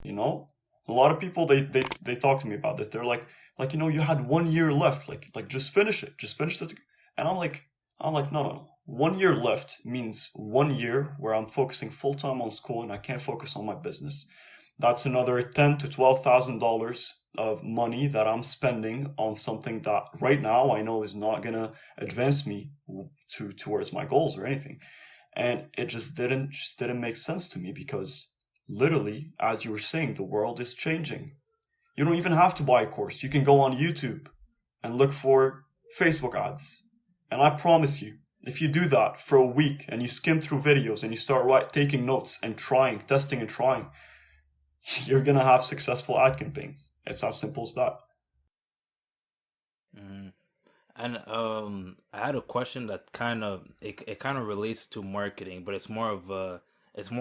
You know, a lot of people they talk to me about this. They're like you had 1 year left. Like just finish it. Just finish it. And I'm like no no no. 1 year left means 1 year where I'm focusing full time on school and I can't focus on my business. That's another $10,000 to $12,000 of money that I'm spending on something that right now I know is not gonna advance me towards my goals or anything. And it just didn't make sense to me because literally, as you were saying, the world is changing. You don't even have to buy a course. You can go on YouTube and look for Facebook ads. And I promise you, if you do that for a week and you skim through videos and you start taking notes and trying, testing and trying, you're gonna have successful ad campaigns. It's as simple as that. Mm. And I had a question that it kind of relates to marketing, but it's more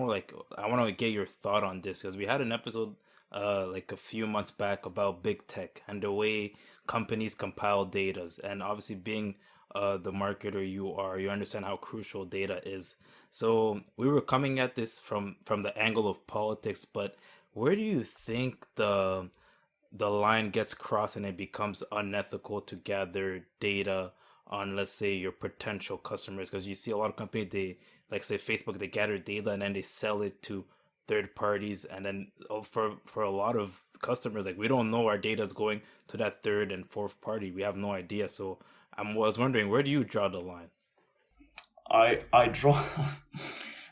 like I want to get your thought on this because we had an episode like a few months back about big tech and the way companies compile data, and obviously being the marketer you are, you understand how crucial data is. So we were coming at this from the angle of politics, but where do you think the line gets crossed and it becomes unethical to gather data on, let's say, your potential customers? Because you see a lot of companies, they, like say Facebook, they gather data and then they sell it to third parties, and then for a lot of customers, like, we don't know our data is going to that third and fourth party. We have no idea. So I was wondering, where do you draw the line? I draw.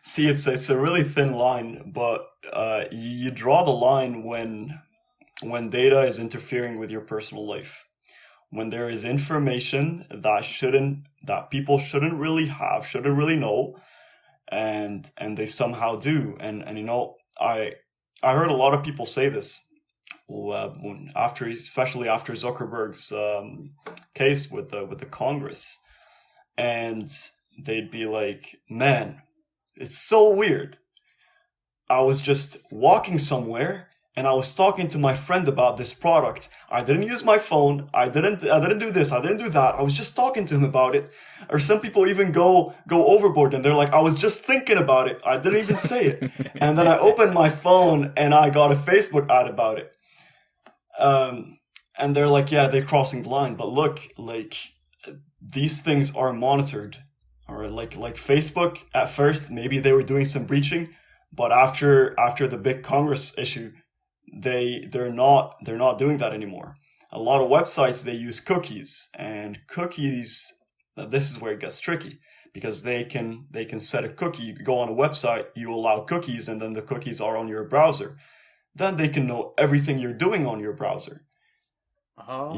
See, it's a really thin line, but you draw the line when data is interfering with your personal life, when there is information that people shouldn't really have, shouldn't really know, and they somehow do. And I heard a lot of people say this after, especially after Zuckerberg's case with the Congress, and they'd be like, "Man, it's so weird. I was just walking somewhere and I was talking to my friend about this product. I didn't use my phone. I didn't do this. I didn't do that. I was just talking to him about it." Or some people even go overboard and they're like, "I was just thinking about it. I didn't even say it." And then I opened my phone and I got a Facebook ad about it. Um, and they're like, "Yeah, they're crossing the line." But look, like, these things are monitored. All right, like Facebook at first, maybe they were doing some breaching, but after the big Congress issue, they're not doing that anymore. A lot of websites they use cookies, and cookies. Now this is where it gets tricky because they can set a cookie. You go on a website, you allow cookies, and then the cookies are on your browser. Then they can know everything you're doing on your browser.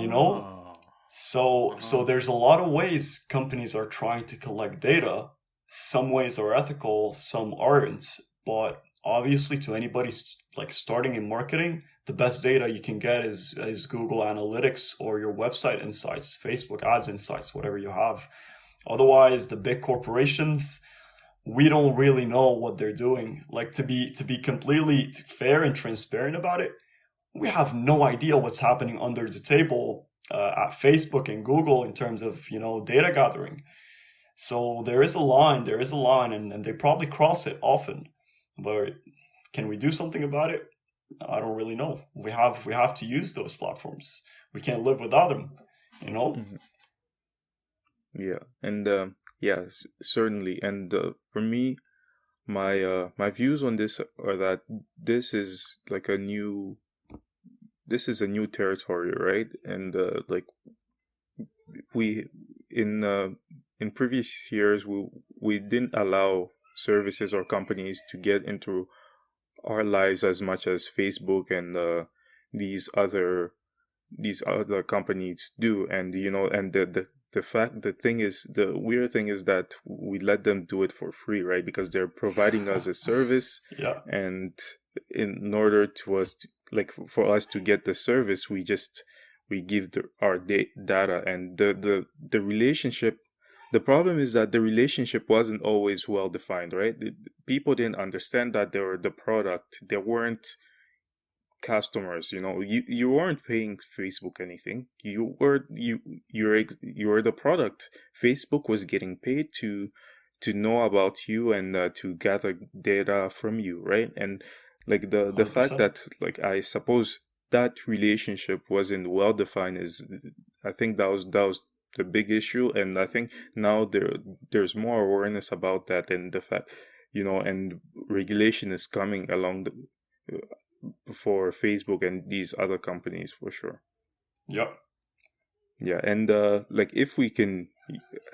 You know, Oh. so Uh-huh. there's a lot of ways companies are trying to collect data. Some ways are ethical, some aren't. But obviously, to anybody like starting in marketing, the best data you can get is Google Analytics or your website insights, Facebook ads insights, whatever you have. Otherwise, the big corporations, we don't really know what they're doing. Like, to be completely fair and transparent about it, we have no idea what's happening under the table at Facebook and Google in terms of data gathering. So there is a line, and they probably cross it often. But can we do something about it? I don't really know. We have to use those platforms. We can't live without them, you know? Mhm. Yeah, and yes, certainly. And for me, my views on this are that this is like a new this is a new territory, right? And like we in uh, in previous years, we didn't allow services or companies to get into our lives as much as Facebook and these other these other companies do. And and the weird thing is that we let them do it for free, right? Because they're providing us a service, Yeah. and in order to us to, like, for us to get the service, we give our data. And the relationship, the problem is that the relationship wasn't always well defined, right? People didn't understand that they were the product. They weren't customers. You weren't paying Facebook anything. You were the product. Facebook was getting paid to know about you and to gather data from you, right? And Like the fact 100%. that, like, I suppose that relationship wasn't well defined is, I think that was the big issue. And I think now there's more awareness about that, and the fact, and regulation is coming along for Facebook and these other companies for sure. Yep. Yeah, and like, if we can,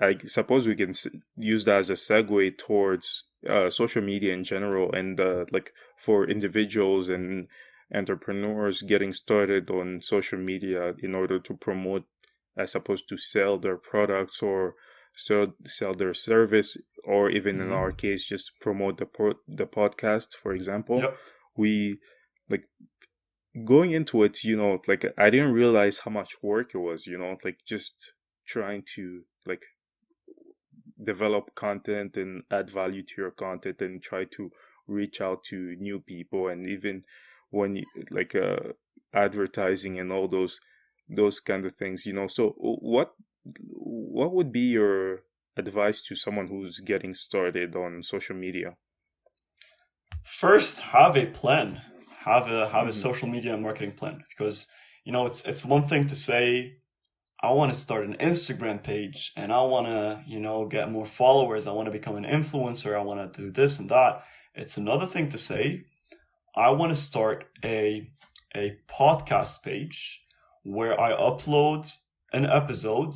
I suppose we can use that as a segue towards social media in general, and like, for individuals and entrepreneurs getting started on social media in order to promote, I suppose, to sell their products, or sell their service, or even in our Hmm. case, just promote the podcast, for example. Yep. We, like, going into it, like, I didn't realize how much work it was, like, just trying to, like, develop content and add value to your content and try to reach out to new people, and even when you, like, advertising and all those kind of things. So what would be your advice to someone who's getting started on social media? First, have a plan. Have a Hmm. social media and marketing plan, because it's one thing to say, I want to start an Instagram page and I want to, get more followers. I want to become an influencer. I want to do this and that. It's another thing to say, I want to start a podcast page where I upload an episode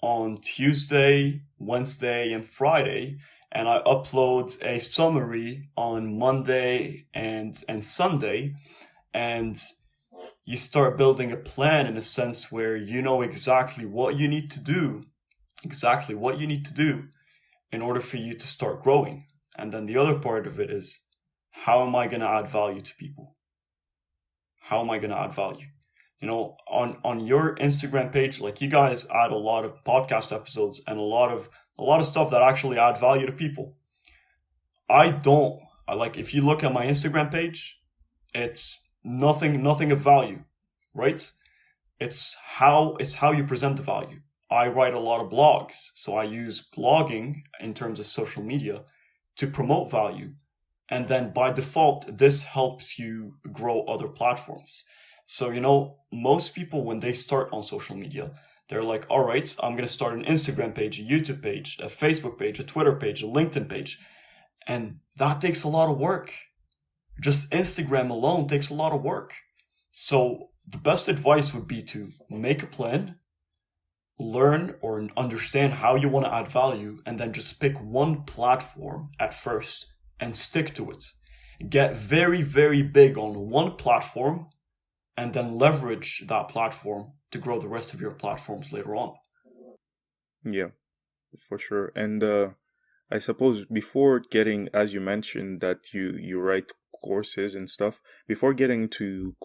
on Tuesday, Wednesday, and Friday, and I upload a summary on Monday and Sunday, and you start building a plan in a sense where you know exactly what you need to do in order for you to start growing. And then the other part of it is, how am I going to add value to people? How am I going to add value? On your Instagram page, like, you guys add a lot of podcast episodes and a lot of stuff that actually add value to people. I don't. I like, if you look at my Instagram page, it's nothing of value, right? It's how you present the value. I write a lot of blogs, so I use blogging in terms of social media to promote value. And then by default, this helps you grow other platforms. So, most people, when they start on social media, they're like, all right, I'm going to start an Instagram page, a YouTube page, a Facebook page, a Twitter page, a LinkedIn page. And that takes a lot of work. Just Instagram alone takes a lot of work. So the best advice would be to make a plan, learn or understand how you want to add value, and then just pick one platform at first and stick to it. Get very, very big on one platform and then leverage that platform to grow the rest of your platforms later on. Yeah, for sure. And I suppose, before getting, as you mentioned, that you write courses and stuff, before getting to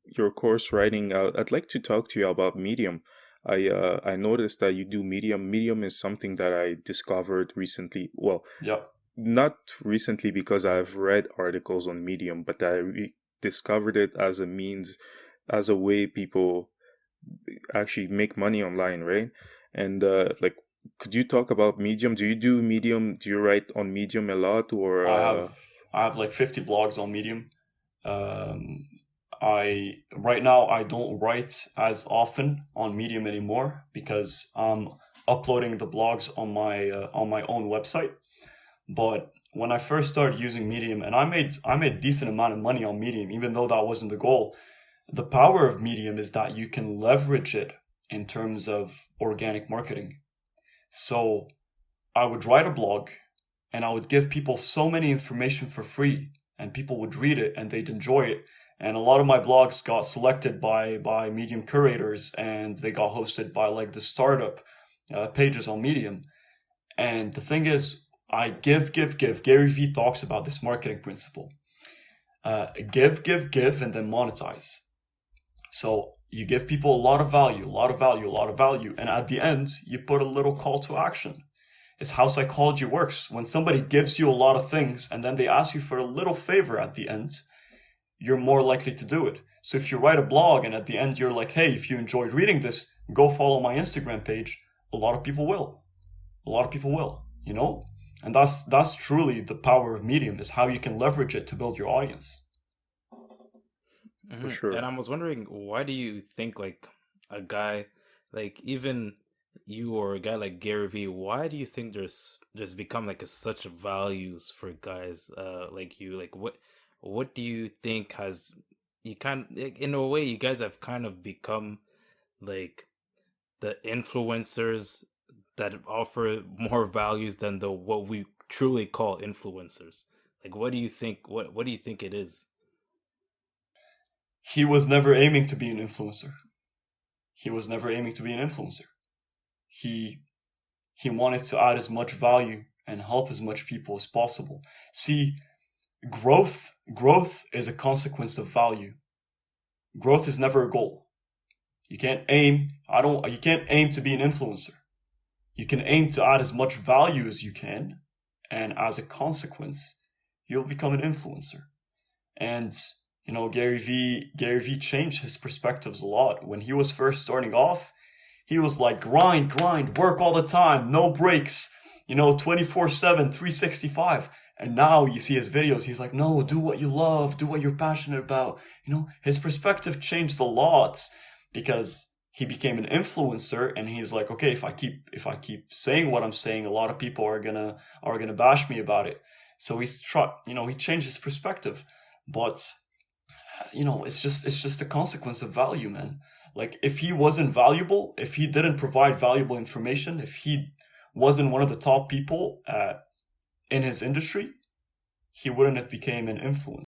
your course writing, I'd like to talk to you about Medium. I noticed that you do Medium. Medium is something that I discovered recently. Well, Yep. not recently because I've read articles on Medium, but I discovered it as as a way people actually make money online, right? And like, could you talk about Medium? Do you do Medium? Do you write on Medium a lot, or I have I have like 50 blogs on Medium. Um, I right now I don't write as often on Medium anymore because I'm uploading the blogs on my own website. But when I first started using Medium, and I made decent amount of money on Medium, even though that wasn't the goal. The power of Medium is that you can leverage it in terms of organic marketing. So I would write a blog and I would give people so many information for free, and people would read it and they'd enjoy it. And a lot of my blogs got selected by Medium curators, and they got hosted by like the startup pages on Medium. And the thing is, I give, give, give. Gary Vee talks about this marketing principle. Give, give, give, and then monetize. So you give people a lot of value, a lot of value, a lot of value, and at the end, you put a little call to action. It's how psychology works. When somebody gives you a lot of things and then they ask you for a little favor at the end, you're more likely to do it. So if you write a blog and at the end you're like, hey, if you enjoyed reading this, go follow my Instagram page, a lot of people will. A lot of people will, And that's truly the power of Medium, is how you can leverage it to build your audience. for And sure. I was wondering, why do you think like a guy, like even you or a guy like Gary Vee, why do you think there's become like a such values for guys like you? Like what do you think has you kind like, in a way you guys have kind of become like the influencers that offer more values than the what we truly call influencers. Like what do you think what do you think it is? He was never aiming to be an influencer. He was never aiming to be an influencer. He he wanted to add as much value and help as much people as possible. See, growth is a consequence of value. Growth is never a goal. You can't aim to be an influencer. You can aim to add as much value as you can, and as a consequence, you'll become an influencer. And Gary Vee changed his perspectives a lot. When he was first starting off, he was like grind, work all the time, no breaks, 24/7, 365. And now you see his videos, he's like, no, do what you love, do what you're passionate about. His perspective changed a lot because he became an influencer, and he's like, okay, if I keep saying what I'm saying, a lot of people are gonna bash me about it. So he changed his perspective. But it's just a consequence of value, man. Like, if he wasn't valuable, if he didn't provide valuable information, if he wasn't one of the top people in his industry, he wouldn't have became an influencer.